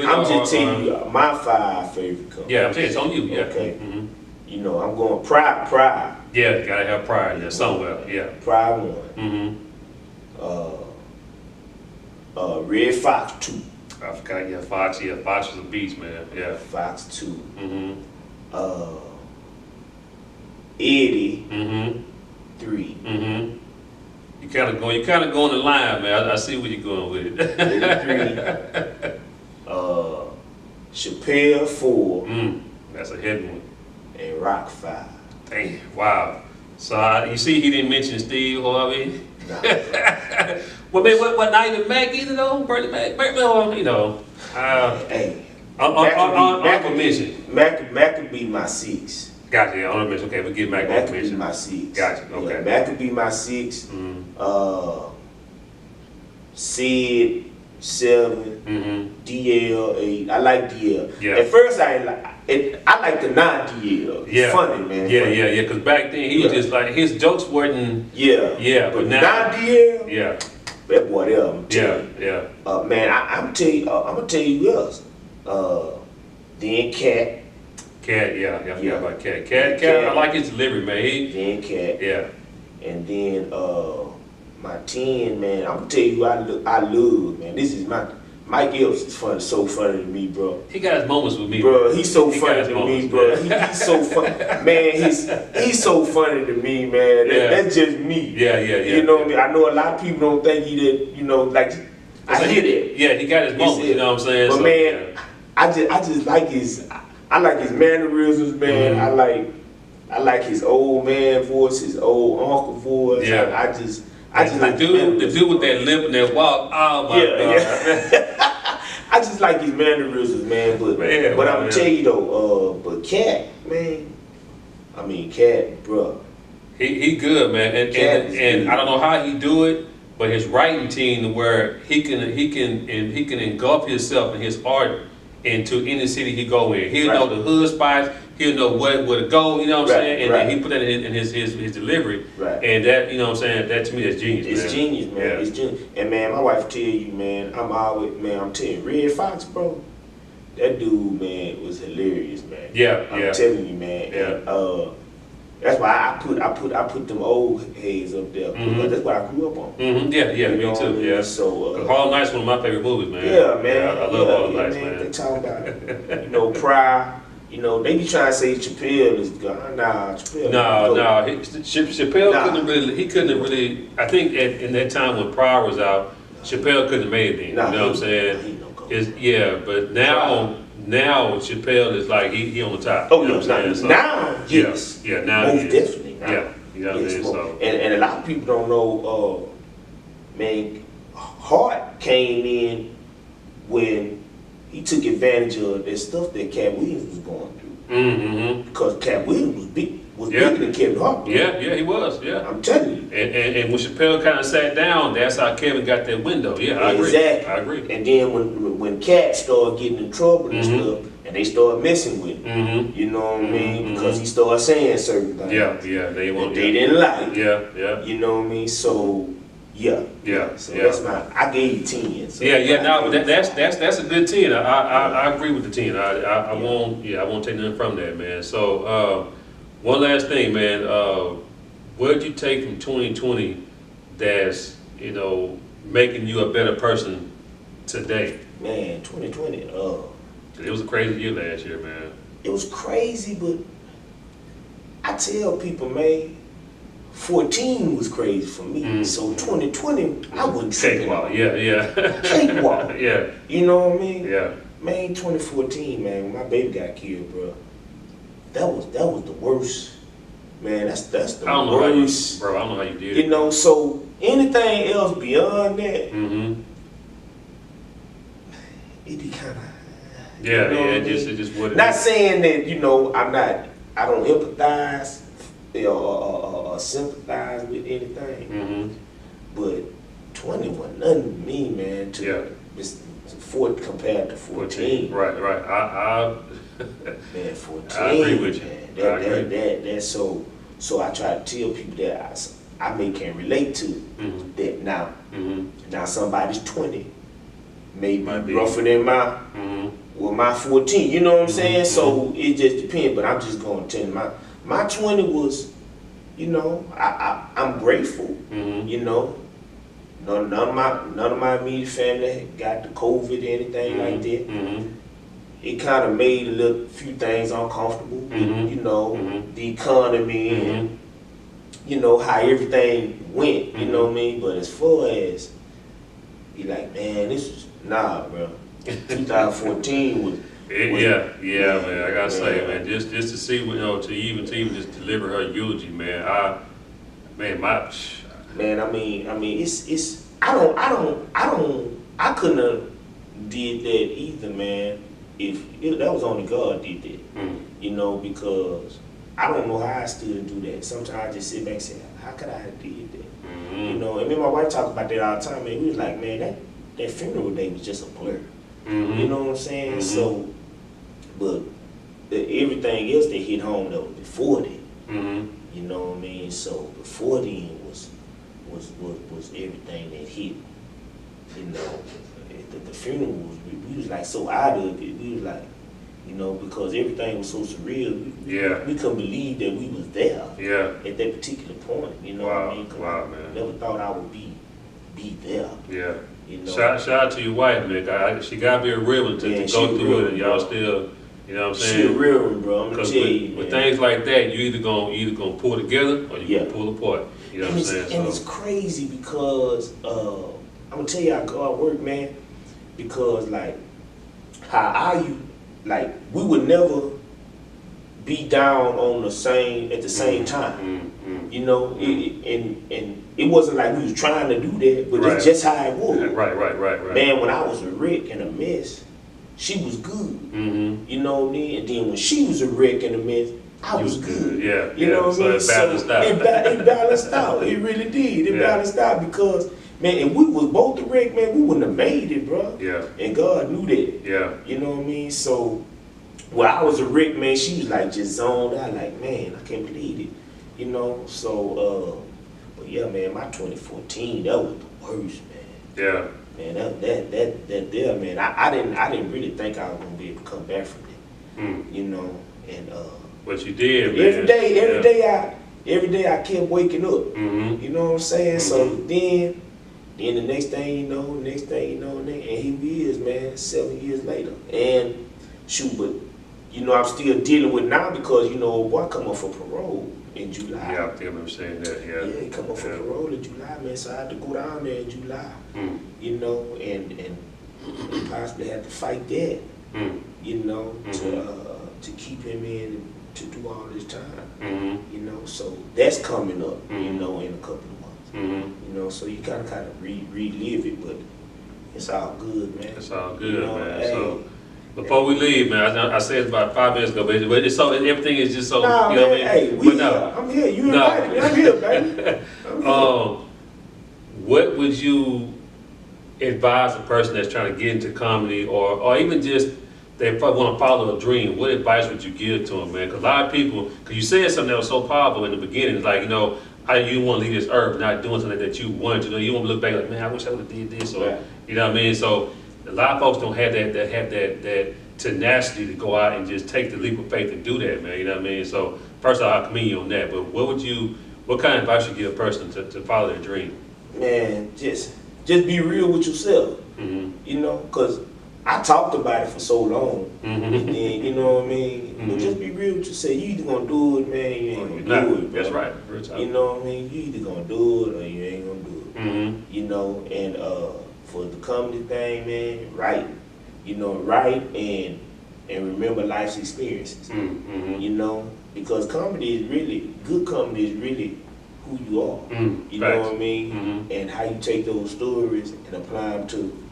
[SPEAKER 3] I'm just telling you my 5 favorite comics.
[SPEAKER 2] Yeah, I'm saying it's on you. Yeah.
[SPEAKER 3] Okay. You know, I'm going Pride.
[SPEAKER 2] Yeah, you gotta have Pride there somewhere. Yeah.
[SPEAKER 3] Pride 1. Red Fox 2.
[SPEAKER 2] I forgot. Yeah, Fox. Yeah, Fox was a beast, man. Yeah.
[SPEAKER 3] Fox 2. Eddie 3.
[SPEAKER 2] You kind of going the line, man. I see where you're going with it.
[SPEAKER 3] Eddie 3. Chappelle 4.
[SPEAKER 2] That's a heavy one.
[SPEAKER 3] And Rock 5.
[SPEAKER 2] Damn, wow. So you see, he didn't mention Steve Harvey.
[SPEAKER 3] Nah.
[SPEAKER 2] Well, man, what not even Mac either though? Bernie Mac, you know.
[SPEAKER 3] Hey,
[SPEAKER 2] Honorable mention.
[SPEAKER 3] Mac could be my 6.
[SPEAKER 2] Gotcha. Yeah, honorable mention. Okay, we get Mac
[SPEAKER 3] Mac
[SPEAKER 2] on
[SPEAKER 3] could be
[SPEAKER 2] mention.
[SPEAKER 3] my 6.
[SPEAKER 2] Gotcha. Okay.
[SPEAKER 3] Yeah, Mac could be my 6. Sid 7. DL 8. I like DL.
[SPEAKER 2] Yeah.
[SPEAKER 3] At first I ain't like it. I like the non-DL. It's funny, man.
[SPEAKER 2] Yeah. Because back then he was just like his jokes weren't.
[SPEAKER 3] Yeah.
[SPEAKER 2] But now.
[SPEAKER 3] Non-DL.
[SPEAKER 2] Yeah.
[SPEAKER 3] That boy there. I'm telling you.
[SPEAKER 2] Yeah.
[SPEAKER 3] Man, I'm gonna tell you who else. Then Cat.
[SPEAKER 2] Cat, yeah, about Cat. Cat, I like his delivery, man.
[SPEAKER 3] Then Cat.
[SPEAKER 2] Yeah.
[SPEAKER 3] And then my 10, man. I'm gonna tell you who I love, man. This is Mike Epps is funny, so funny to me, bro.
[SPEAKER 2] He got his moments with me,
[SPEAKER 3] bro. He's so funny to
[SPEAKER 2] moments,
[SPEAKER 3] me, bro.
[SPEAKER 2] Man.
[SPEAKER 3] He's so funny, man. He's so funny to me, man. That's just me.
[SPEAKER 2] Yeah.
[SPEAKER 3] You know what I mean? I know a lot of people don't think he did. You know, like I hear that.
[SPEAKER 2] Yeah, he got his moments. You know what I'm saying?
[SPEAKER 3] But
[SPEAKER 2] so,
[SPEAKER 3] man, I just like his. I like his mannerisms, man. I like his old man voice, his old uncle voice.
[SPEAKER 2] Yeah.
[SPEAKER 3] I just like
[SPEAKER 2] the dude with that lip and that walk. Oh my God.
[SPEAKER 3] Yeah. I just like his mannerisms, man. But I'm gonna tell you though, but Cat, man. I mean, Cat, bro.
[SPEAKER 2] He good, man. And I don't know how he do it, but his writing team where he can engulf himself in his art into any city he go in. He'll know the hood spots. He'll know where to go. You know what I'm saying? And then he put that in his delivery.
[SPEAKER 3] Right.
[SPEAKER 2] And that, you know what I'm saying? That to me is genius.
[SPEAKER 3] It's genius, man.
[SPEAKER 2] Yeah.
[SPEAKER 3] It's genius. And man, my wife tell you, man. I'm telling you, Red Fox, bro. That dude, man, was hilarious, man.
[SPEAKER 2] Yeah.
[SPEAKER 3] I'm telling you, man.
[SPEAKER 2] Yeah.
[SPEAKER 3] And, that's why I put them old heads up there. Because that's what I grew up on.
[SPEAKER 2] Yeah, me too.
[SPEAKER 3] I mean?
[SPEAKER 2] Yeah.
[SPEAKER 3] So
[SPEAKER 2] Harlem Nights is one of my favorite movies, man.
[SPEAKER 3] Yeah, man.
[SPEAKER 2] I love Harlem Nights, man.
[SPEAKER 3] They talk about it. You know, Pryor. You know, they be trying to say Chappelle is gone. Nah, Chappelle.
[SPEAKER 2] No. Chappelle couldn't really. I think in that time when Pryor was out, Chappelle couldn't have made it.
[SPEAKER 3] Nah,
[SPEAKER 2] you know what I'm saying? But now Chappelle is like he on the top.
[SPEAKER 3] Oh,
[SPEAKER 2] you know
[SPEAKER 3] no,
[SPEAKER 2] what I'm saying?
[SPEAKER 3] now, yes.
[SPEAKER 2] Yeah, now
[SPEAKER 3] most
[SPEAKER 2] he is.
[SPEAKER 3] definitely. Now.
[SPEAKER 2] Yeah, you know what I'm saying? So.
[SPEAKER 3] And a lot of people don't know, man, Hart came in when he took advantage of that stuff that Cat Williams was going through. Because Cat Williams was bigger than Kevin Hart.
[SPEAKER 2] Yeah, he was. Yeah,
[SPEAKER 3] I'm telling you.
[SPEAKER 2] And when Chappelle kind of sat down, that's how Kevin got that window. Yeah, I agree.
[SPEAKER 3] Exactly.
[SPEAKER 2] I agree.
[SPEAKER 3] And then when Cat started getting in trouble and stuff, and they started messing with him, you know what I mean? Because he started saying certain things.
[SPEAKER 2] Yeah, they
[SPEAKER 3] didn't like.
[SPEAKER 2] Yeah.
[SPEAKER 3] You know what I mean? So. Yeah. So that's I gave you 10. So that's a good 10. I agree with the 10. I won't take nothing from that, man. So one last thing, man. What did you take from 2020 that's, making you a better person today? Man, 2020,
[SPEAKER 2] it was a crazy year last year, man.
[SPEAKER 3] It was crazy, but I tell people, man, 14 was crazy for me. So 2020, I wasn't tripping.
[SPEAKER 2] Yeah.
[SPEAKER 3] Cakewalk.
[SPEAKER 2] Yeah.
[SPEAKER 3] You know what I mean?
[SPEAKER 2] Yeah.
[SPEAKER 3] Man, 2014, man, when my baby got killed, bro, that was the worst. Man, that's the worst.
[SPEAKER 2] I don't know how you did it.
[SPEAKER 3] You know, so anything else beyond that, it be kind of.
[SPEAKER 2] It just wouldn't.
[SPEAKER 3] Not saying that I don't empathize or sympathize with anything, but 20 was nothing to me, man. Compared to 14.
[SPEAKER 2] Right.
[SPEAKER 3] Man, 14.
[SPEAKER 2] I agree with you.
[SPEAKER 3] Man, that's so. So I try to tell people that I can relate to that now. Now somebody's 20, maybe rougher than my 14. You know what I'm saying? So it just depends. But I'm just going to tell you, my 20 was, I'm grateful. None of my immediate family got the COVID or anything like that. It kind of made a few things uncomfortable. The economy and how everything went. You know what I mean? But as far as be like, man, this is bro. 2014 was.
[SPEAKER 2] Man. I gotta say, man, just to see, to even just deliver her eulogy, man. I
[SPEAKER 3] mean, it's. I couldn't have did that either, man. that was only God did that, you know, because I don't know how I still do that. Sometimes I just sit back and say, how could I have did that? You know, and me and my wife talk about that all the time, man. We was like, man, that funeral day was just a blur. You know what I'm saying? So, but everything else that hit home that was before that, you know what I mean? So before then was everything that hit, you know. The funeral was, we was like so out of it. We was like, you know, because everything was so surreal. We couldn't believe that we was there. At that particular point, you know what I mean?
[SPEAKER 2] Wow, man.
[SPEAKER 3] I never thought I would be there. You know?
[SPEAKER 2] Shout out to your wife, man. She gotta be a real one to go through it, and y'all still, you know what I'm saying?
[SPEAKER 3] She a real one, bro. I'm gonna tell you,
[SPEAKER 2] with things like that, you either gonna pull together or you gonna pull apart. You know what I'm saying?
[SPEAKER 3] And it's crazy because I'm gonna tell you how God work, man. Because like how like we would never be down on the same at the same time. You know, and it wasn't like we was trying to do that, but it's just how it was.
[SPEAKER 2] Right.
[SPEAKER 3] Man, when I was a wreck and a mess, she was good. You know what I mean? And then when she was a wreck and a mess, I was good. You know what I mean?
[SPEAKER 2] So it balanced out.
[SPEAKER 3] It balanced out. It really did. It balanced out because, man, if we was both the wreck, man, we wouldn't have made it, bro. And God knew that. You know what I mean? So, when I was a wreck, man, she was like just zoned out, like, man, I can't believe it. You know? So, but yeah, man, my 2014, that was the worst, man. Man, that there, man, I didn't really think I was gonna be able to come back from that. You know, and
[SPEAKER 2] but you did, man.
[SPEAKER 3] Every day I kept waking up. You know what I'm saying? So then the next thing you know, and here we is, man, 7 years later. And shoot, but you know, I'm still dealing with now because, you know, boy, come up for parole in July.
[SPEAKER 2] I think I remember saying that,
[SPEAKER 3] he come up for parole in July, man, so I had to go down there in July. You know, and possibly have to fight that, you know, to keep him in to do all this time. You know, so that's coming up, you know, in a couple of months. You know, so you kind of relive it, but it's all good, man.
[SPEAKER 2] It's all good,
[SPEAKER 3] you know,
[SPEAKER 2] man. So before we leave, man, I said it about 5 minutes ago, but it's so everything is just so.
[SPEAKER 3] Nah,
[SPEAKER 2] you know
[SPEAKER 3] man, hey, we here. I'm here. You invited me. I'm here, baby. I'm here.
[SPEAKER 2] What would you advise a person that's trying to get into comedy, or even just they want to follow a dream? What advice would you give to them, man? Because a lot of people, because you said something that was so powerful in the beginning, it's like, you know, you want to leave this earth not doing something that you wanted to do. You want to look back like, man, I wish I would have did this, or you know what I mean? So a lot of folks don't have that tenacity to go out and just take the leap of faith and do that, man. You know what I mean? So first of all, I commend you on that. But what kind of advice would you give a person to follow their dream?
[SPEAKER 3] Man, just be real with yourself. You know, because I talked about it for so long, and then, you know what I mean? But just be real with yourself. You either gonna do it, man, you ain't gonna do it, bro.
[SPEAKER 2] That's right.
[SPEAKER 3] You know what I mean? You either gonna do it or you ain't gonna do it. You know, and for the comedy thing, man, write. You know, write and remember life's experiences. You know, because good comedy is really who you are. You know what I mean? And how you take those stories and apply them to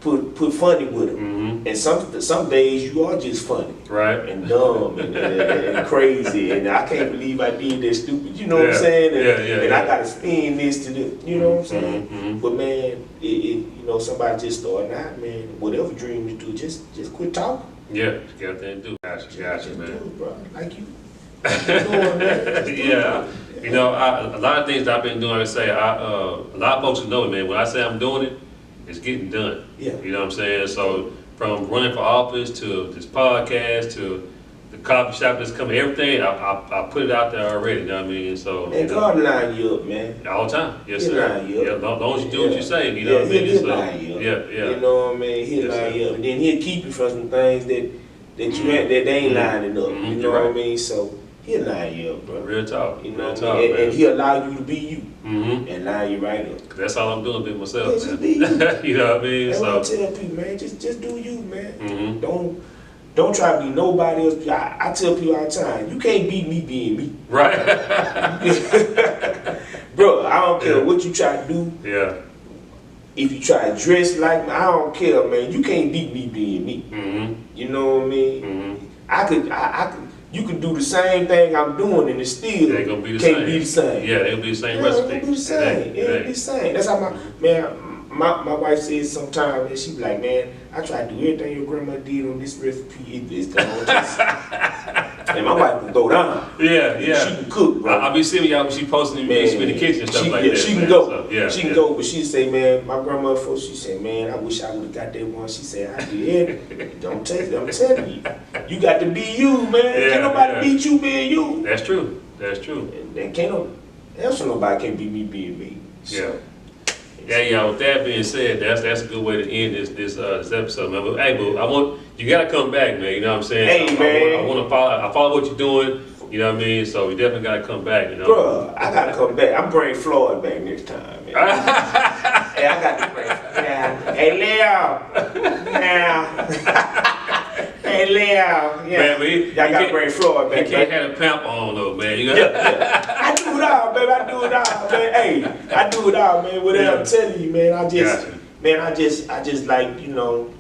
[SPEAKER 3] put funny with them. And some days you are just funny, and dumb and crazy, and I can't believe I did that stupid. You know what I'm saying? And I gotta spin this to the, you know what I'm saying? But man, you know, somebody just starting out, man. Whatever dream you do, just quit talking.
[SPEAKER 2] Yeah, just get out there and do. Gotcha, man.
[SPEAKER 3] Do it, bro. Like you. Doing, man.
[SPEAKER 2] You know, a lot of things that I've been doing, I say, a lot of folks who know me, man. When I say I'm doing it, it's getting done. You know what I'm saying? So from running for office to this podcast to the coffee shop that's coming, everything, I put it out there already. You know what I mean? So
[SPEAKER 3] and God line you up, man.
[SPEAKER 2] All the time. Yes,
[SPEAKER 3] He'll
[SPEAKER 2] sir.
[SPEAKER 3] Line you up.
[SPEAKER 2] Yeah, as long as you do what you say, you know what I mean?
[SPEAKER 3] He'll line you up. You know what I mean? He'll line you up, and then he'll keep you from some things that they ain't lining up. You know what I mean? So he'll line you up, bro.
[SPEAKER 2] Real talk.
[SPEAKER 3] You know
[SPEAKER 2] Real talk, man.
[SPEAKER 3] And he'll allow you to be you. And line you right up.
[SPEAKER 2] That's all I'm doing, being myself,
[SPEAKER 3] just
[SPEAKER 2] man.
[SPEAKER 3] be you.
[SPEAKER 2] You know what I mean?
[SPEAKER 3] That's
[SPEAKER 2] So
[SPEAKER 3] what I tell people, man. Just do you, man. Don't try to be nobody else. I tell people all the time, you can't beat me being me.
[SPEAKER 2] Right.
[SPEAKER 3] Bro, I don't care what you try to do. if you try to dress like me, I don't care, man. You can't beat me being me. You know what I mean? I could. You could do the same thing I'm doing, and it still
[SPEAKER 2] They gonna be the
[SPEAKER 3] can't
[SPEAKER 2] same.
[SPEAKER 3] be the same.
[SPEAKER 2] Yeah, they'll be the same
[SPEAKER 3] Yeah,
[SPEAKER 2] recipe.
[SPEAKER 3] it'll be the same. It'll be the same. That's how my wife says sometimes, and she be like, man, I try to do everything your grandma did on this recipe. It's the whole taste. And my wife can go down.
[SPEAKER 2] Yeah.
[SPEAKER 3] She can cook, bro.
[SPEAKER 2] I be seeing y'all when she posting me in the kitchen and stuff like that.
[SPEAKER 3] She can
[SPEAKER 2] man.
[SPEAKER 3] go.
[SPEAKER 2] So,
[SPEAKER 3] she can go, but she say, man, my grandma first, she said, man, I wish I would have got that one. She said, I did. Don't take it. I'm telling you. You got to be you, man. Can't nobody beat you being you.
[SPEAKER 2] That's true. That's true.
[SPEAKER 3] And nobody can beat me being me. So.
[SPEAKER 2] Yeah. With that being said, that's a good way to end this episode, man. But, hey, boo, you gotta come back, man. You know what I'm saying?
[SPEAKER 3] Hey, man.
[SPEAKER 2] I want to follow. I follow what you're doing. You know what I mean? So we definitely gotta come back. You know,
[SPEAKER 3] bro. I gotta come back. I'm bringing Floyd back next time, man. Hey, I got to bring. Yeah. Hey, Leo. Now. Hey, Leo. Yeah.
[SPEAKER 2] Man,
[SPEAKER 3] y'all gotta bring Floyd back.
[SPEAKER 2] You can't have a pamp on though, man. You got.
[SPEAKER 3] I do it all, baby. I do it all, man. Hey, I do it all, man. Whatever I'm telling you, man. I just like, you know,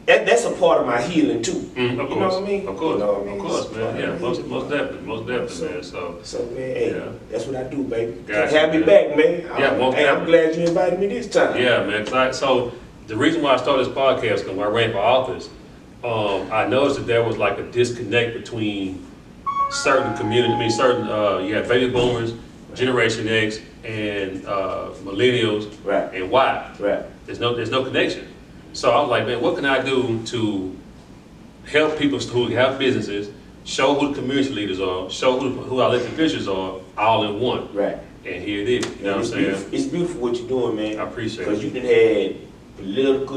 [SPEAKER 3] that's a part of my healing too.
[SPEAKER 2] Of
[SPEAKER 3] you know
[SPEAKER 2] course.
[SPEAKER 3] what I mean?
[SPEAKER 2] Of course.
[SPEAKER 3] You know what I mean?
[SPEAKER 2] Of course, man. Yeah, most definitely, man.
[SPEAKER 3] So man, hey, that's what I do, baby.
[SPEAKER 2] Gotcha,
[SPEAKER 3] Have me
[SPEAKER 2] man.
[SPEAKER 3] back, man.
[SPEAKER 2] Yeah,
[SPEAKER 3] I'm glad you invited me this time.
[SPEAKER 2] Yeah, man. So the reason why I started this podcast, because when I ran for office, I noticed that there was like a disconnect between certain communities. You had baby boomers, Generation X, and millennials,
[SPEAKER 3] Right.
[SPEAKER 2] and Y.
[SPEAKER 3] Right.
[SPEAKER 2] There's no connection. So I was like, man, what can I do to help people who have businesses, show who the community leaders are, show who our elected officials are, all in one.
[SPEAKER 3] Right.
[SPEAKER 2] And here it is. You know what I'm saying?
[SPEAKER 3] It's beautiful what you're doing, man.
[SPEAKER 2] I appreciate it.
[SPEAKER 3] Because you done had political,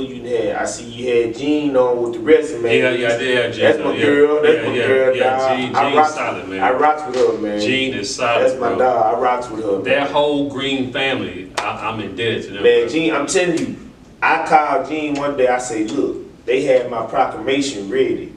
[SPEAKER 3] I see you had Jean on with the resume.
[SPEAKER 2] Yeah, I did have Jean.
[SPEAKER 3] That's my girl. That's my girl.
[SPEAKER 2] Yeah, Jean's solid, man.
[SPEAKER 3] I rocks with her, man.
[SPEAKER 2] Jean is solid,
[SPEAKER 3] That's my
[SPEAKER 2] bro.
[SPEAKER 3] dog. I rocks with her, man.
[SPEAKER 2] That whole Green family, I'm indebted to them.
[SPEAKER 3] Man,
[SPEAKER 2] bro.
[SPEAKER 3] Jean, I'm telling you, I called Jean one day. I said, look, they had my proclamation ready.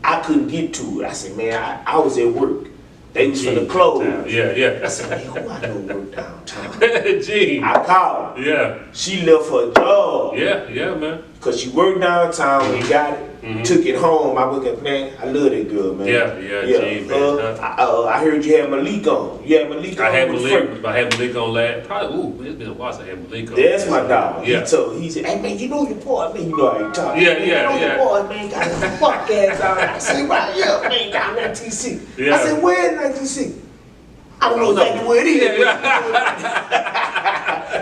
[SPEAKER 3] I couldn't get to it. I said, man, I was at work. They was finna close.
[SPEAKER 2] Yeah.
[SPEAKER 3] I said, man, who I know work downtown?
[SPEAKER 2] Jean.
[SPEAKER 3] I called.
[SPEAKER 2] Yeah.
[SPEAKER 3] She left her job.
[SPEAKER 2] Yeah, man.
[SPEAKER 3] Cause she worked downtown and got it. Took it home. I look at, man, I love that girl, man.
[SPEAKER 2] Yeah, Jean, man.
[SPEAKER 3] I heard you had Malik on. You had Malik on.
[SPEAKER 2] I had Malik on last. Probably. It's been a while since I had Malik on.
[SPEAKER 3] That's my dog.
[SPEAKER 2] Yeah.
[SPEAKER 3] He said, hey man, you know your boy, man. You know how you talk.
[SPEAKER 2] Yeah.
[SPEAKER 3] Your boy, man, got a fuck ass on. I said, right, yeah, man, down 1960.
[SPEAKER 2] Yeah.
[SPEAKER 3] I said, where in 1960? I don't know exactly where it is.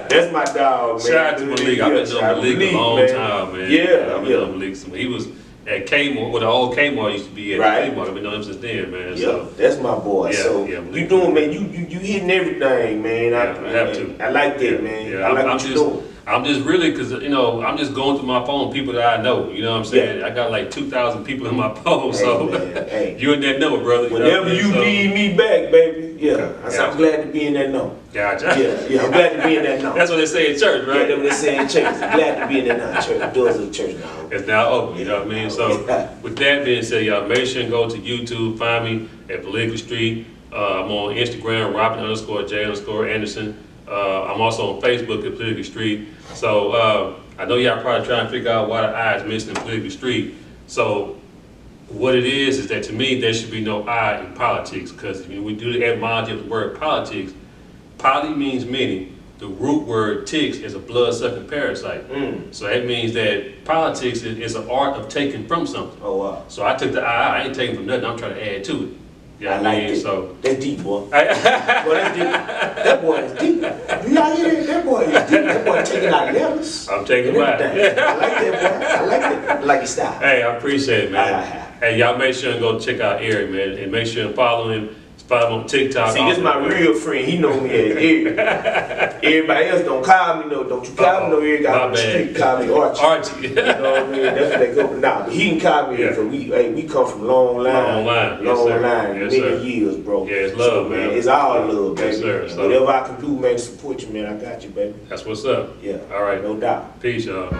[SPEAKER 3] That's my dog, man.
[SPEAKER 2] Shout out to Malik. I've been knowing Malik a long time, man.
[SPEAKER 3] Yeah,
[SPEAKER 2] I've been knowing Malik. He was at Kmart, where the old Kmart used to be at.
[SPEAKER 3] Right.
[SPEAKER 2] Kmart. I've been knowing him since then, man.
[SPEAKER 3] Yeah,
[SPEAKER 2] So.
[SPEAKER 3] that's my boy.
[SPEAKER 2] Yeah,
[SPEAKER 3] So
[SPEAKER 2] yeah,
[SPEAKER 3] you doing, man? You hitting everything, man.
[SPEAKER 2] I have to.
[SPEAKER 3] I like that, man.
[SPEAKER 2] Yeah,
[SPEAKER 3] I like what you doing.
[SPEAKER 2] I'm just really, because, you know, I'm just going through my phone, people that I know, you know what I'm saying? I got like 2,000 people in my phone, so
[SPEAKER 3] man,
[SPEAKER 2] you in that number, brother.
[SPEAKER 3] Whenever you need me back, baby, I'm glad to be in that number.
[SPEAKER 2] Gotcha.
[SPEAKER 3] Yeah, I'm glad to be in that number.
[SPEAKER 2] That's what they say in church, right?
[SPEAKER 3] Yeah, that's what they say in church. I'm glad to be in that number. Church, the doors of the church now.
[SPEAKER 2] It's now open, you know what I mean? So, with that being said, y'all, make sure and go to YouTube, find me at Politically Street. I'm on Instagram, Robin_J_Anderson. I'm also on Facebook at Politically Street. So I know y'all probably trying to figure out why the I is missing in Politically Street. So what it is that to me there should be no I in politics, because when we do the etymology of the word politics, poly means many. The root word ticks is a blood-sucking parasite. So that means that politics is an art of taking from something.
[SPEAKER 3] Oh wow!
[SPEAKER 2] So I took the I ain't taking from nothing. I'm trying to add to it. Yeah,
[SPEAKER 3] I like it.
[SPEAKER 2] So
[SPEAKER 3] that's deep, boy. Boy, that's deep. That boy is deep. You y'all hear that? That boy is deep. That boy taking out levels.
[SPEAKER 2] I'm taking mine.
[SPEAKER 3] I like that, boy. I like it. I like your style.
[SPEAKER 2] Hey, I appreciate it, man. Hey, y'all make sure and go check out Eric, man, and make sure and follow him. Follow him on TikTok.
[SPEAKER 3] See, this is my real friend. He know me as Eric. Everybody else don't call me no. Don't you call me no Eric out on the street. Call me Archie.
[SPEAKER 2] Archie.
[SPEAKER 3] You know what I mean? That's what they go for now. But he can call me because we come from long line.
[SPEAKER 2] Long line. Yes, sir.
[SPEAKER 3] Many years, bro.
[SPEAKER 2] Yeah, it's love,
[SPEAKER 3] so,
[SPEAKER 2] man.
[SPEAKER 3] It's all love, baby.
[SPEAKER 2] Yes, sir. So,
[SPEAKER 3] whatever I can do, man, to support you, man, I got you, baby.
[SPEAKER 2] That's what's up.
[SPEAKER 3] Yeah.
[SPEAKER 2] All right.
[SPEAKER 3] No doubt.
[SPEAKER 2] Peace, y'all.